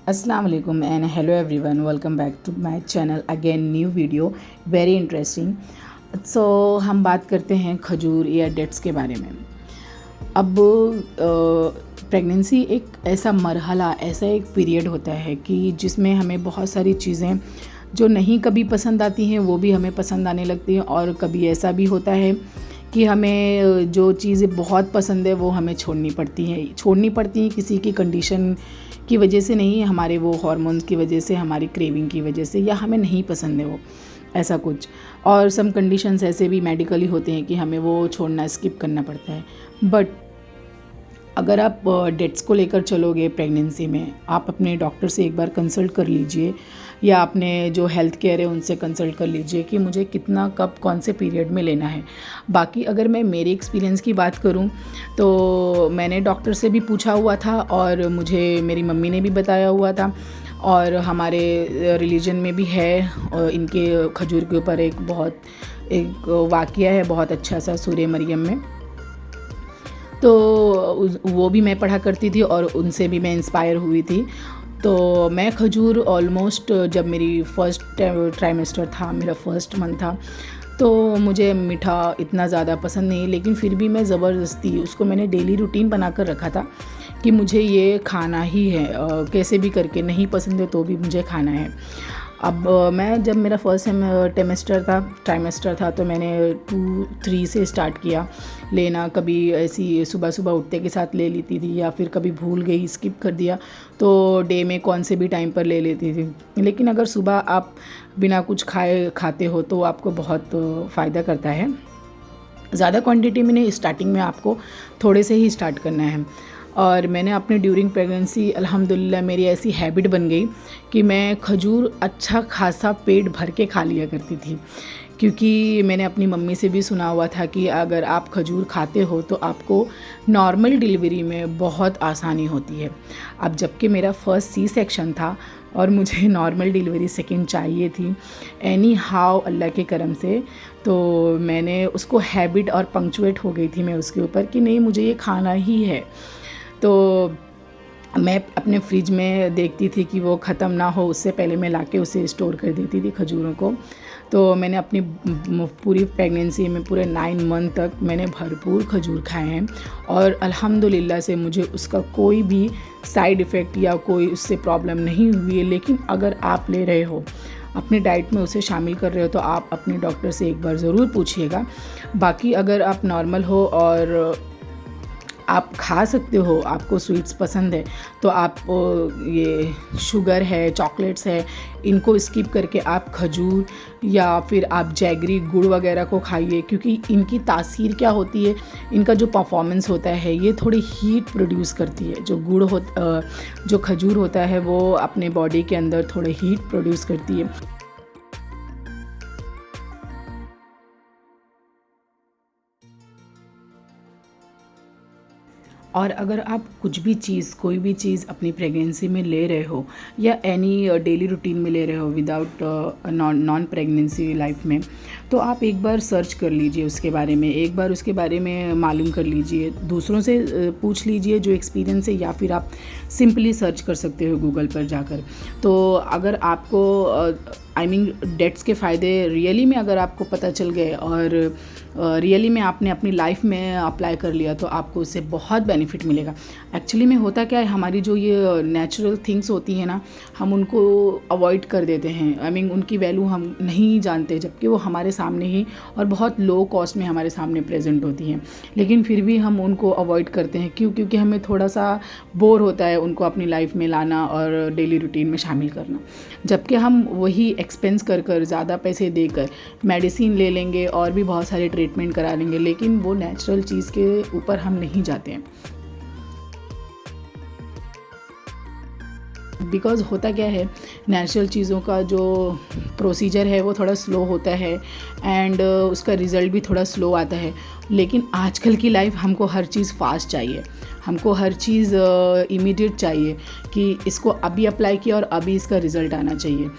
अस्सलाम वालेकुम and hello everyone, welcome back to my channel again new video very interesting. So हम बात करते हैं खजूर या डेट्स के बारे में। अब प्रेगनेंसी एक ऐसा मरहला, ऐसा एक पीरियड होता है कि जिसमें हमें बहुत सारी चीज़ें जो नहीं कभी पसंद आती हैं वो भी हमें पसंद आने लगती हैं, और कभी ऐसा भी होता है कि हमें जो चीज़ें बहुत पसंद है वो हमें छोड़नी पड़ती हैं किसी की कंडीशन की वजह से नहीं, हमारे वो हार्मोन्स की वजह से, हमारी क्रेविंग की वजह से, या हमें नहीं पसंद है वो ऐसा कुछ। और सम कंडीशंस ऐसे भी मेडिकली होते हैं कि हमें वो छोड़ना, स्किप करना पड़ता है। बट अगर आप डेट्स को लेकर चलोगे प्रेगनेंसी में, आप अपने डॉक्टर से एक बार कंसल्ट कर लीजिए, या अपने जो हेल्थ केयर है उनसे कंसल्ट कर लीजिए कि मुझे कितना कब कौन से पीरियड में लेना है। बाकी अगर मैं मेरे एक्सपीरियंस की बात करूं तो मैंने डॉक्टर से भी पूछा हुआ था, और मुझे मेरी मम्मी ने भी बताया हुआ था, और हमारे रिलीजन में भी है। और इनके खजूर के ऊपर एक वाक़या है बहुत अच्छा सा, सूरह मरियम में। तो वो भी मैं पढ़ा करती थी और उनसे भी मैं इंस्पायर हुई थी। तो मैं खजूर ऑलमोस्ट, जब मेरी फर्स्ट ट्राइमेस्टर था, मेरा फर्स्ट मंथ था, तो मुझे मीठा इतना ज़्यादा पसंद नहीं, लेकिन फिर भी मैं ज़बरदस्ती उसको मैंने डेली रूटीन बना कर रखा था कि मुझे ये खाना ही है, कैसे भी करके, नहीं पसंद है तो भी मुझे खाना है। अब मैं जब मेरा फर्स्ट ट्राइमेस्टर था तो मैंने 2-3 से स्टार्ट किया लेना। कभी ऐसी सुबह सुबह उठते के साथ ले लेती थी, या फिर कभी भूल गई, स्किप कर दिया तो डे में कौन से भी टाइम पर ले लेती थी। लेकिन अगर सुबह आप बिना कुछ खाते हो तो आपको बहुत फ़ायदा करता है। ज़्यादा क्वांटिटी में नहीं, स्टार्टिंग में आपको थोड़े से ही स्टार्ट करना है। और मैंने अपने ड्यूरिंग प्रेगनेंसी अल्हम्दुलिल्लाह मेरी ऐसी हैबिट बन गई कि मैं खजूर अच्छा खासा पेट भर के खा लिया करती थी, क्योंकि मैंने अपनी मम्मी से भी सुना हुआ था कि अगर आप खजूर खाते हो तो आपको नॉर्मल डिलीवरी में बहुत आसानी होती है। अब जबकि मेरा फर्स्ट सी सेक्शन था और मुझे नॉर्मल डिलीवरी सेकंड चाहिए थी, एनी हाउ अल्लाह के करम से, तो मैंने उसको हैबिट और पंक्चुएट हो गई थी मैं उसके ऊपर कि नहीं, मुझे ये खाना ही है। तो मैं अपने फ्रिज में देखती थी कि वो ख़त्म ना हो, उससे पहले मैं लाके उसे स्टोर कर देती थी खजूरों को। तो मैंने अपनी पूरी प्रेगनेंसी में पूरे 9 मंथ तक मैंने भरपूर खजूर खाए हैं, और अल्हम्दुलिल्लाह से मुझे उसका कोई भी साइड इफ़ेक्ट या कोई उससे प्रॉब्लम नहीं हुई है। लेकिन अगर आप ले रहे हो, अपनी डाइट में उसे शामिल कर रहे हो, तो आप अपने डॉक्टर से एक बार ज़रूर पूछिएगा। बाकी अगर आप नॉर्मल हो और आप खा सकते हो, आपको स्वीट्स पसंद है, तो आप ये शुगर है, चॉकलेट्स है, इनको स्किप करके आप खजूर या फिर आप जैगरी, गुड़ वगैरह को खाइए, क्योंकि इनकी तासीर क्या होती है, इनका जो परफॉर्मेंस होता है ये थोड़ी हीट प्रोड्यूस करती है। जो खजूर होता है वो अपने बॉडी के अंदर थोड़े हीट प्रोड्यूस करती है। और अगर आप कुछ भी चीज़, कोई भी चीज़ अपनी प्रेगनेंसी में ले रहे हो, या एनी डेली रूटीन में ले रहे हो विदाउट नॉन प्रेगनेंसी लाइफ में, तो आप एक बार सर्च कर लीजिए उसके बारे में, एक बार उसके बारे में मालूम कर लीजिए, दूसरों से पूछ लीजिए जो एक्सपीरियंस है, या फिर आप सिंपली सर्च कर सकते हो गूगल पर जाकर। तो अगर आपको डेट्स के फ़ायदे रियली में अगर आपको पता चल गए और रियली में आपने अपनी लाइफ में अप्लाई कर लिया, तो आपको उससे बहुत बेनिफिट मिलेगा। एक्चुअली में होता क्या है, हमारी जो ये नेचुरल थिंग्स होती हैं ना, हम उनको अवॉइड कर देते हैं। उनकी वैल्यू हम नहीं जानते, जबकि वो हमारे सामने ही और बहुत लो कॉस्ट में हमारे सामने प्रेजेंट होती हैं, लेकिन फिर भी हम उनको अवॉइड करते हैं। क्यों? क्योंकि हमें थोड़ा सा बोर होता है उनको अपनी लाइफ में लाना और डेली रूटीन में शामिल करना। जबकि हम वही एक्सपेंस कर ज़्यादा पैसे देकर मेडिसिन ले लेंगे और भी बहुत सारे ट्रीटमेंट करा लेंगे, लेकिन वो नेचुरल चीज़ के ऊपर हम नहीं जाते हैं। बिकॉज़ होता क्या है, नेचुरल चीज़ों का जो प्रोसीजर है वो थोड़ा स्लो होता है, एंड उसका रिज़ल्ट भी थोड़ा स्लो आता है। लेकिन आजकल की लाइफ, हमको हर चीज़ फास्ट चाहिए, हमको हर चीज़ इमीडिएट चाहिए कि इसको अभी अप्लाई किया और अभी इसका रिज़ल्ट आना चाहिए।